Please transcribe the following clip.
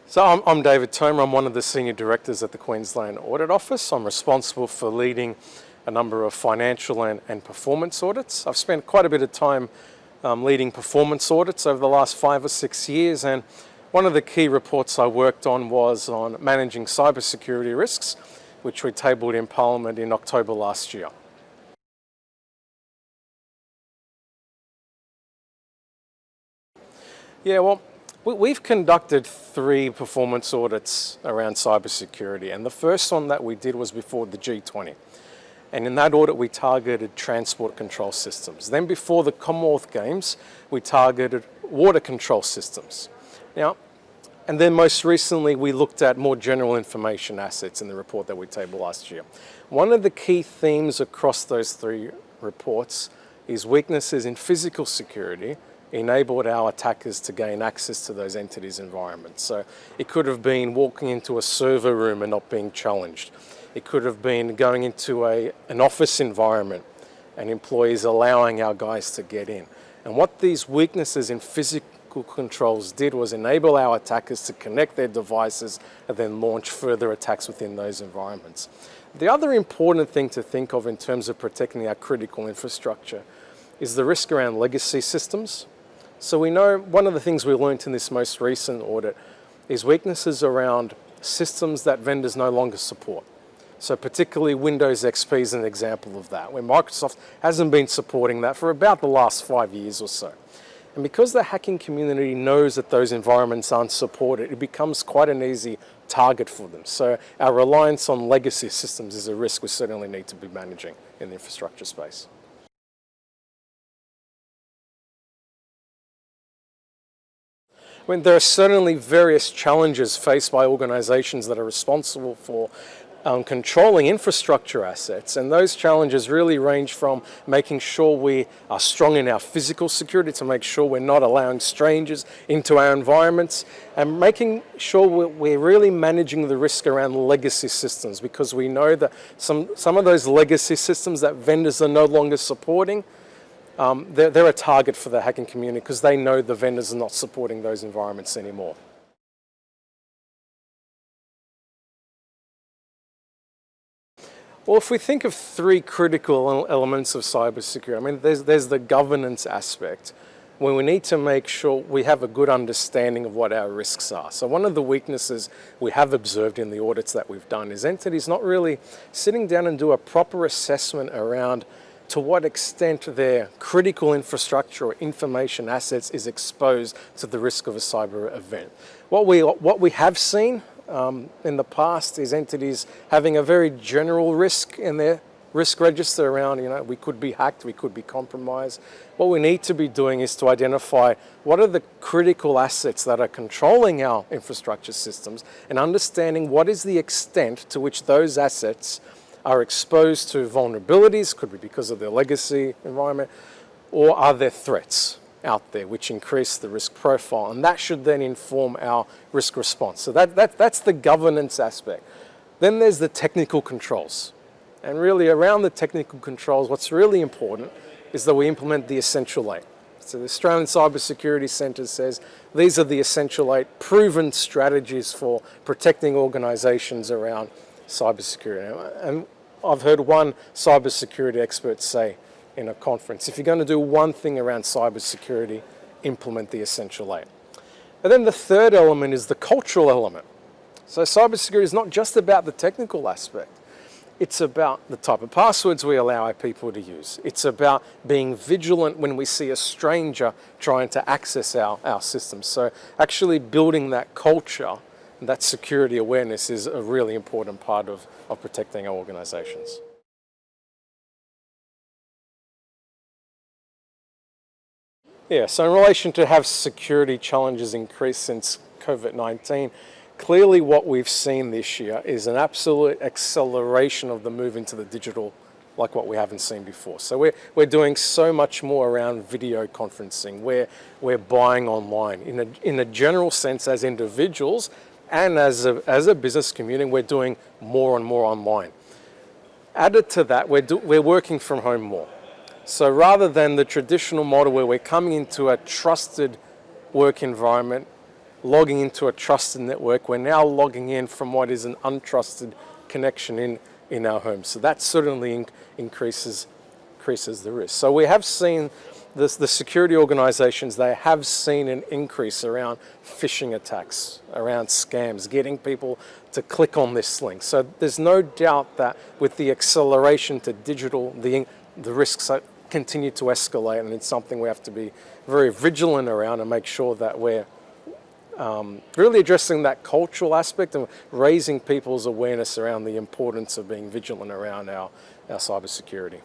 So I'm David Toma. I'm one of the senior directors at the Queensland Audit Office. I'm responsible for leading a number of financial and performance audits. I've spent quite a bit of time leading performance audits over the last 5 or 6 years, and one of the key reports I worked on was on managing cybersecurity risks, which we tabled in Parliament in October last year. Yeah, well, we've conducted 3 performance audits around cybersecurity, and the first one that we did was before the G20. And in that audit, we targeted transport control systems. Then before the Commonwealth Games, we targeted water control systems. Now, and then most recently, we looked at more general information assets in the report that we tabled last year. One of the key themes across those 3 reports is weaknesses in physical security enabled our attackers to gain access to those entities' environments. So it could have been walking into a server room and not being challenged. It could have been going into an office environment and employees allowing our guys to get in. And what these weaknesses in physical controls did was enable our attackers to connect their devices and then launch further attacks within those environments. The other important thing to think of in terms of protecting our critical infrastructure is the risk around legacy systems. So we know one of the things we learned in this most recent audit is weaknesses around systems that vendors no longer support. So particularly Windows XP is an example of that, where Microsoft hasn't been supporting that for about the last 5 years or so. And because the hacking community knows that those environments aren't supported, it becomes quite an easy target for them. So our reliance on legacy systems is a risk we certainly need to be managing in the infrastructure space. I mean, there are certainly various challenges faced by organisations that are responsible for controlling infrastructure assets, and those challenges really range from making sure we are strong in our physical security to make sure we're not allowing strangers into our environments, and making sure we're really managing the risk around legacy systems, because we know that some of those legacy systems that vendors are no longer supporting, they're a target for the hacking community because they know the vendors are not supporting those environments anymore. Well, if we think of 3 critical elements of cybersecurity, I mean, there's the governance aspect, where we need to make sure we have a good understanding of what our risks are. So one of the weaknesses we have observed in the audits that we've done is entities not really sitting down and do a proper assessment around to what extent their critical infrastructure or information assets is exposed to the risk of a cyber event. What we have seen in the past is entities having a very general risk in their risk register around, we could be hacked, we could be compromised. What we need to be doing is to identify what are the critical assets that are controlling our infrastructure systems and understanding what is the extent to which those assets are exposed to vulnerabilities, could be because of their legacy environment, or are there threats out there which increase the risk profile, and that should then inform our risk response. So that's the governance aspect. Then there's the technical controls. And really around the technical controls, what's really important is that we implement the Essential 8. So the Australian Cybersecurity Centre says these are the Essential 8 proven strategies for protecting organisations around cybersecurity. And I've heard one cybersecurity expert say in a conference, if you're going to do one thing around cybersecurity, implement the Essential 8. And then the third element is the cultural element. So cybersecurity is not just about the technical aspect. It's about the type of passwords we allow our people to use. It's about being vigilant when we see a stranger trying to access our systems. So actually building that culture, that security awareness is a really important part of protecting our organisations. Yeah, so in relation to have security challenges increased since COVID-19, clearly what we've seen this year is an absolute acceleration of the move into the digital like what we haven't seen before. So we're doing so much more around video conferencing, we're buying online. In a general sense as individuals and as a business community, we're doing more and more online. Added to that, we're working from home more. So rather than the traditional model where we're coming into a trusted work environment, logging into a trusted network, we're now logging in from what is an untrusted connection in our homes. So that certainly increases the risk. So we have seen the security organizations, they have seen an increase around phishing attacks, around scams, getting people to click on this link. So there's no doubt that with the acceleration to digital, the risks continue to escalate, and it's something we have to be very vigilant around and make sure that we're really addressing that cultural aspect and raising people's awareness around the importance of being vigilant around our cybersecurity.